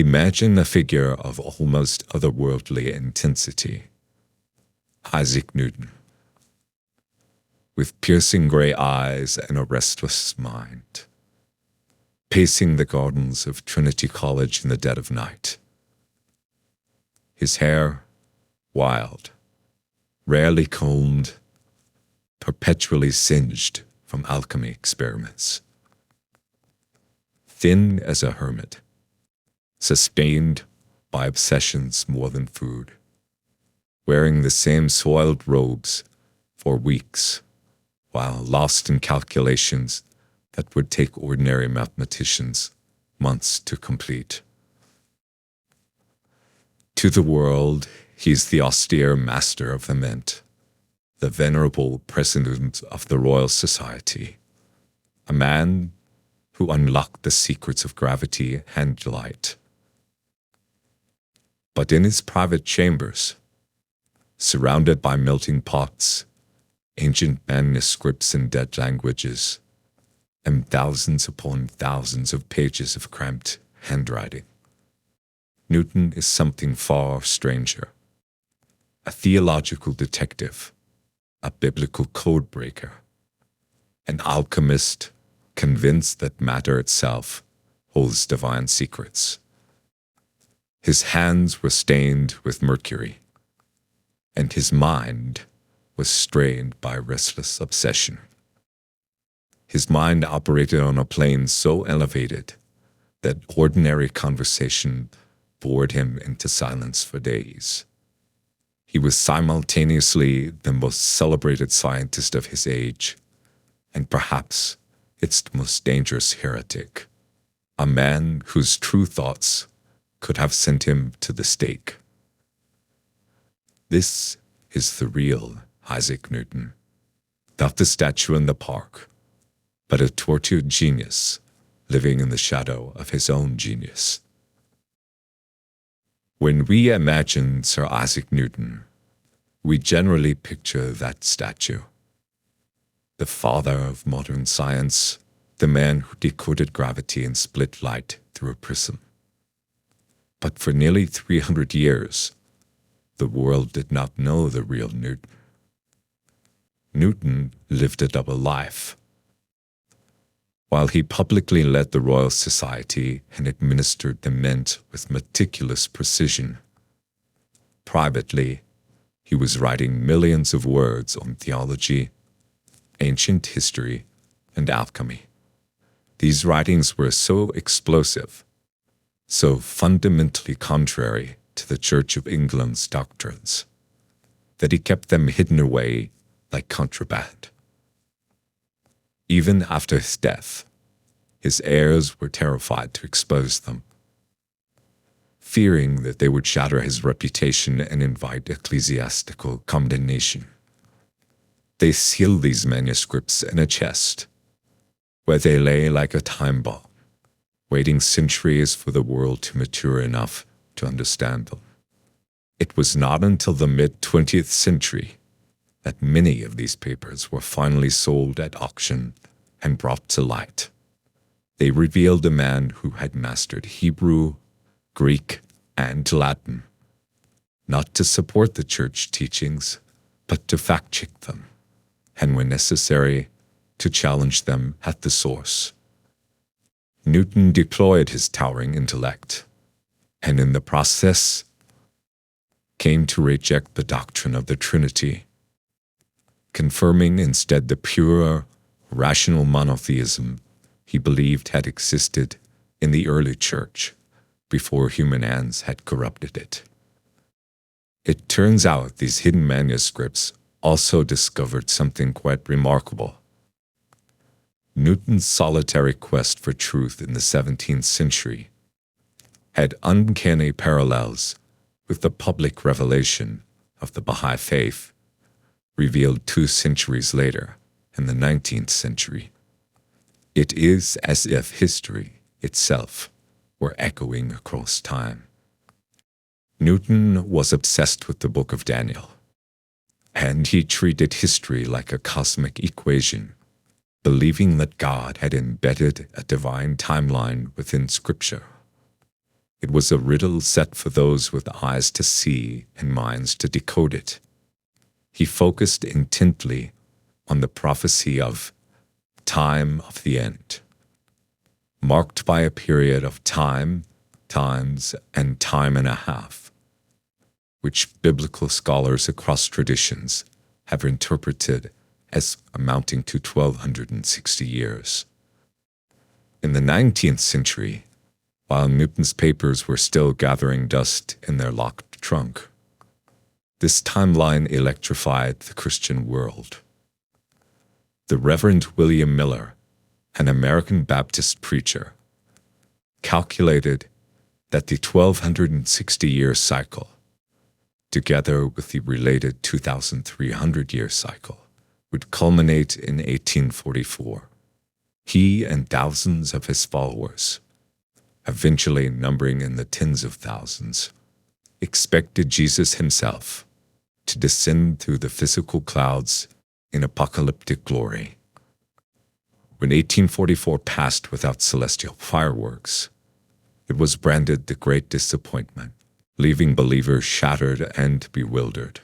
Imagine a figure of almost otherworldly intensity. Isaac Newton, with piercing gray eyes and a restless mind, pacing the gardens of Trinity College in the dead of night. His hair, wild, rarely combed, perpetually singed from alchemy experiments. Thin as a hermit, sustained by obsessions more than food, wearing the same soiled robes for weeks, while lost in calculations that would take ordinary mathematicians months to complete. To the world, he's the austere master of the mint, the venerable president of the Royal Society, a man who unlocked the secrets of gravity and light. But in his private chambers, surrounded by melting pots, ancient manuscripts in dead languages, and thousands upon thousands of pages of cramped handwriting, Newton is something far stranger. A theological detective, a biblical code breaker, an alchemist convinced that matter itself holds divine secrets. His hands were stained with mercury, and his mind was strained by restless obsession. His mind operated on a plane so elevated that ordinary conversation bored him into silence for days. He was simultaneously the most celebrated scientist of his age, and perhaps its most dangerous heretic, a man whose true thoughts could have sent him to the stake. This is the real Isaac Newton, not the statue in the park, but a tortured genius living in the shadow of his own genius. When we imagine Sir Isaac Newton, we generally picture that statue. The father of modern science, the man who decoded gravity and split light through a prism. But for nearly 300 years, the world did not know the real Newton. Newton lived a double life. While he publicly led the Royal Society and administered the mint with meticulous precision, privately, he was writing millions of words on theology, ancient history, and alchemy. These writings were so explosive, so fundamentally contrary to the Church of England's doctrines, that he kept them hidden away like contraband. Even after his death, his heirs were terrified to expose them, fearing that they would shatter his reputation and invite ecclesiastical condemnation. They sealed these manuscripts in a chest, where they lay like a time bomb, waiting centuries for the world to mature enough to understand them. It was not until the mid-20th century that many of these papers were finally sold at auction and brought to light. They revealed a man who had mastered Hebrew, Greek, and Latin, not to support the church teachings, but to fact-check them, and when necessary, to challenge them at the source. Newton deployed his towering intellect, and in the process, came to reject the doctrine of the Trinity, confirming instead the pure, rational monotheism he believed had existed in the early church before human hands had corrupted it. It turns out these hidden manuscripts also discovered something quite remarkable. Newton's solitary quest for truth in the 17th century had uncanny parallels with the public revelation of the Bahá'í faith, revealed 2 centuries later in the 19th century. It is as if history itself were echoing across time. Newton was obsessed with the Book of Daniel, and he treated history like a cosmic equation, believing that God had embedded a divine timeline within Scripture. It was a riddle set for those with eyes to see and minds to decode it. He focused intently on the prophecy of time of the end, marked by a period of time, times, and time and a half, which biblical scholars across traditions have interpreted as amounting to 1260 years. In the 19th century, while Newton's papers were still gathering dust in their locked trunk, this timeline electrified the Christian world. The Reverend William Miller, an American Baptist preacher, calculated that the 1260-year cycle, together with the related 2,300-year cycle, would culminate in 1844. He and thousands of his followers, eventually numbering in the tens of thousands, expected Jesus himself to descend through the physical clouds in apocalyptic glory. When 1844 passed without celestial fireworks, it was branded the Great Disappointment, leaving believers shattered and bewildered.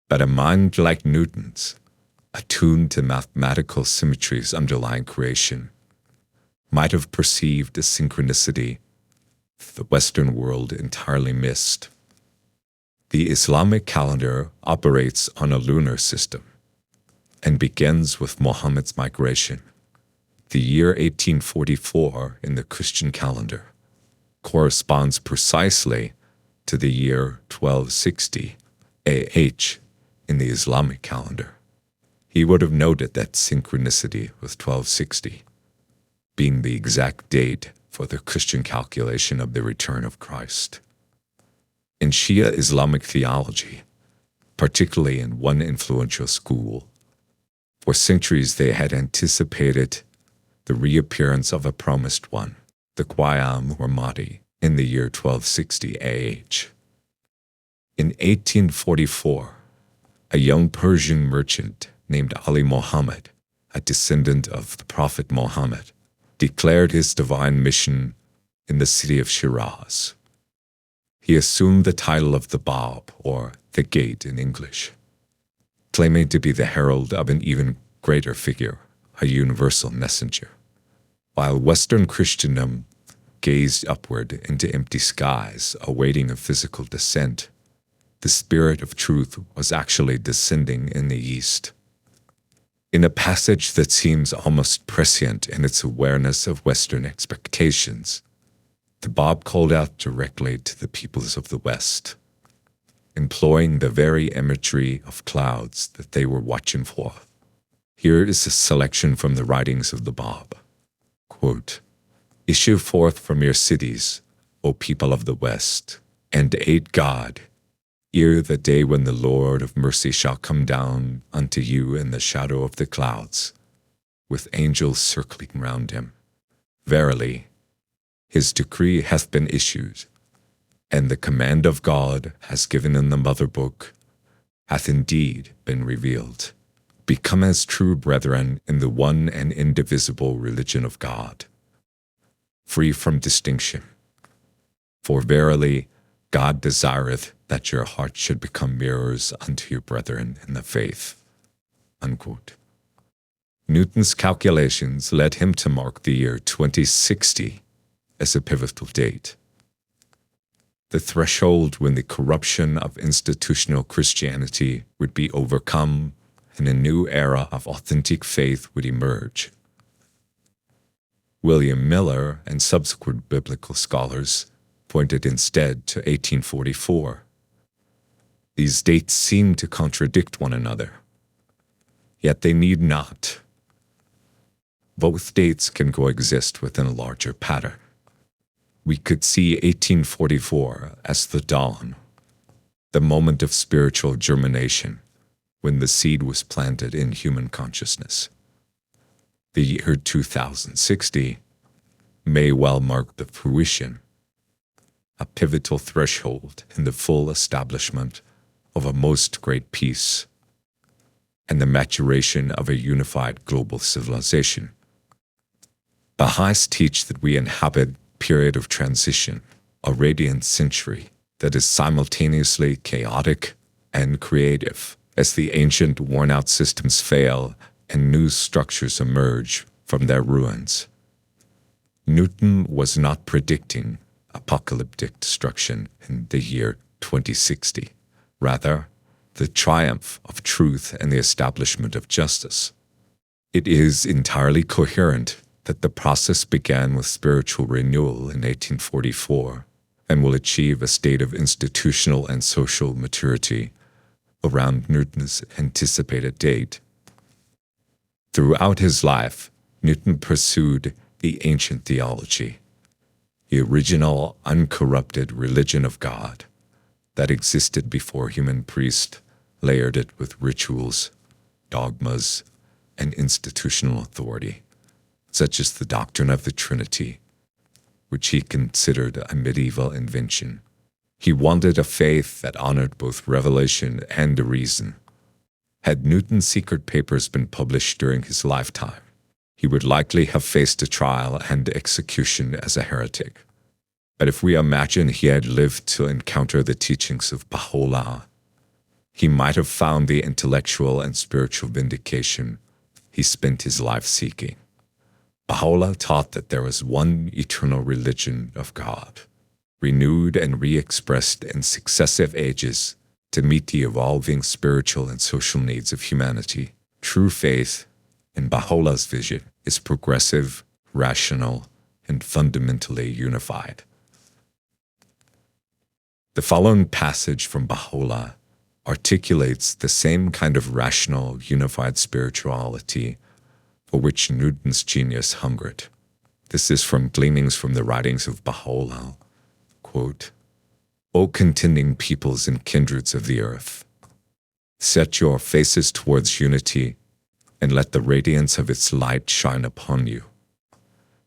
But a mind like Newton's, attuned to mathematical symmetries underlying creation, might have perceived a synchronicity the Western world entirely missed. The Islamic calendar operates on a lunar system and begins with Muhammad's migration. The year 1844 in the Christian calendar corresponds precisely to the year 1260 AH in the Islamic calendar. He would have noted that synchronicity with 1260 being the exact date for the Christian calculation of the return of Christ. In Shia Islamic theology, particularly in one influential school, for centuries they had anticipated the reappearance of a promised one, the Qayyam or Mahdi, in the year 1260 AH. In 1844, a young Persian merchant named Ali Muhammad, a descendant of the Prophet Muhammad, declared his divine mission in the city of Shiraz. He assumed the title of the Bab, or the Gate in English, claiming to be the herald of an even greater figure, a universal messenger. While Western Christendom gazed upward into empty skies, awaiting a physical descent, the Spirit of truth was actually descending in the East. In a passage that seems almost prescient in its awareness of Western expectations, the Bab called out directly to the peoples of the West, employing the very imagery of clouds that they were watching for. Here is a selection from the writings of the Bab. Quote, "Issue forth from your cities, O people of the West, and aid God, ere the day when the Lord of mercy shall come down unto you in the shadow of the clouds, with angels circling round him. Verily, his decree hath been issued, and the command of God has given in the mother book, hath indeed been revealed. Become as true brethren in the one and indivisible religion of God, free from distinction. For verily, God desireth that your hearts should become mirrors unto your brethren in the faith." Unquote. Newton's calculations led him to mark the year 2060 as a pivotal date, the threshold when the corruption of institutional Christianity would be overcome and a new era of authentic faith would emerge. William Miller and subsequent biblical scholars pointed instead to 1844. These dates seem to contradict one another, yet they need not. Both dates can coexist within a larger pattern. We could see 1844 as the dawn, the moment of spiritual germination, when the seed was planted in human consciousness. The year 2060 may well mark the fruition, a pivotal threshold in the full establishment of a most great peace and the maturation of a unified global civilization. Baha'is teach that we inhabit a period of transition, a radiant century that is simultaneously chaotic and creative as the ancient worn-out systems fail and new structures emerge from their ruins. Newton was not predicting apocalyptic destruction in the year 2060. Rather, the triumph of truth and the establishment of justice. It is entirely coherent that the process began with spiritual renewal in 1844 and will achieve a state of institutional and social maturity around Newton's anticipated date. Throughout his life, Newton pursued the ancient theology, the original uncorrupted religion of God that existed before human priests layered it with rituals, dogmas, and institutional authority, such as the doctrine of the Trinity, which he considered a medieval invention. He wanted a faith that honored both revelation and the reason. Had Newton's secret papers been published during his lifetime, he would likely have faced a trial and execution as a heretic. But if we imagine he had lived to encounter the teachings of Bahá'u'lláh, he might have found the intellectual and spiritual vindication he spent his life seeking. Bahá'u'lláh taught that there was one eternal religion of God, renewed and re-expressed in successive ages to meet the evolving spiritual and social needs of humanity. True faith, in Bahá'u'llah's vision, is progressive, rational, and fundamentally unified. The following passage from Bahá'u'lláh articulates the same kind of rational, unified spirituality for which Newton's genius hungered. This is from Gleanings from the Writings of Bahá'u'lláh. Quote, O contending peoples and kindreds of the earth, set your faces towards unity, and let the radiance of its light shine upon you.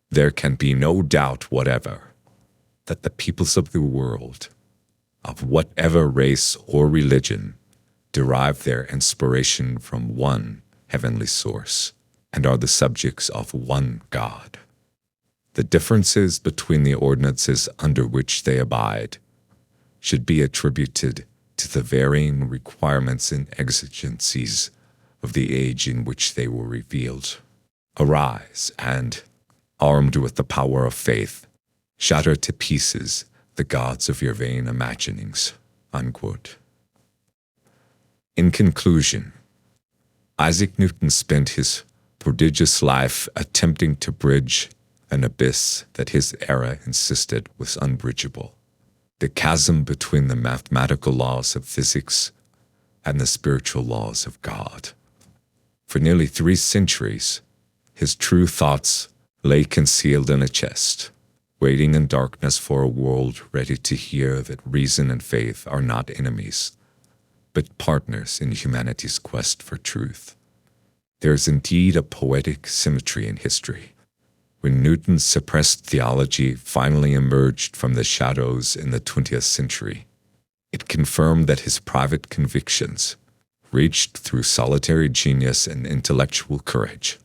There can be no doubt whatever that the peoples of the world, of whatever race or religion, derive their inspiration from one heavenly source and are the subjects of one God. The differences between the ordinances under which they abide should be attributed to the varying requirements and exigencies of the age in which they were revealed. Arise and, armed with the power of faith, shatter to pieces the gods of your vain imaginings. Unquote. In conclusion, Isaac Newton spent his prodigious life attempting to bridge an abyss that his era insisted was unbridgeable, the chasm between the mathematical laws of physics and the spiritual laws of God. For nearly 3 centuries, his true thoughts lay concealed in a chest, waiting in darkness for a world ready to hear that reason and faith are not enemies, but partners in humanity's quest for truth. There is indeed a poetic symmetry in history. When Newton's suppressed theology finally emerged from the shadows in the 20th century, it confirmed that his private convictions, reached through solitary genius and intellectual courage,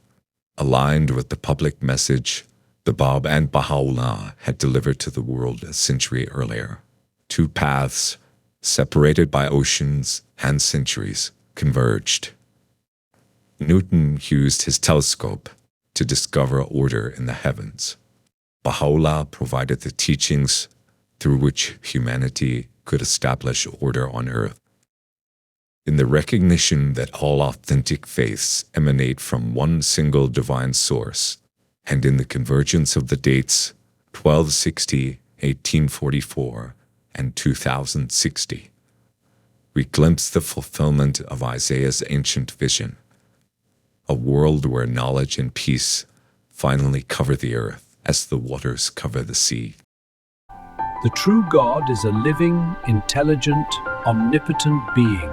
aligned with the public message the Bab and Bahá'u'lláh had delivered to the world a century earlier. 2 paths, separated by oceans and centuries, converged. Newton used his telescope to discover order in the heavens. Bahá'u'lláh provided the teachings through which humanity could establish order on earth. In the recognition that all authentic faiths emanate from one single divine source, and in the convergence of the dates 1260, 1844, and 2060, we glimpse the fulfillment of Isaiah's ancient vision, a world where knowledge and peace finally cover the earth as the waters cover the sea. The true God is a living, intelligent, omnipotent being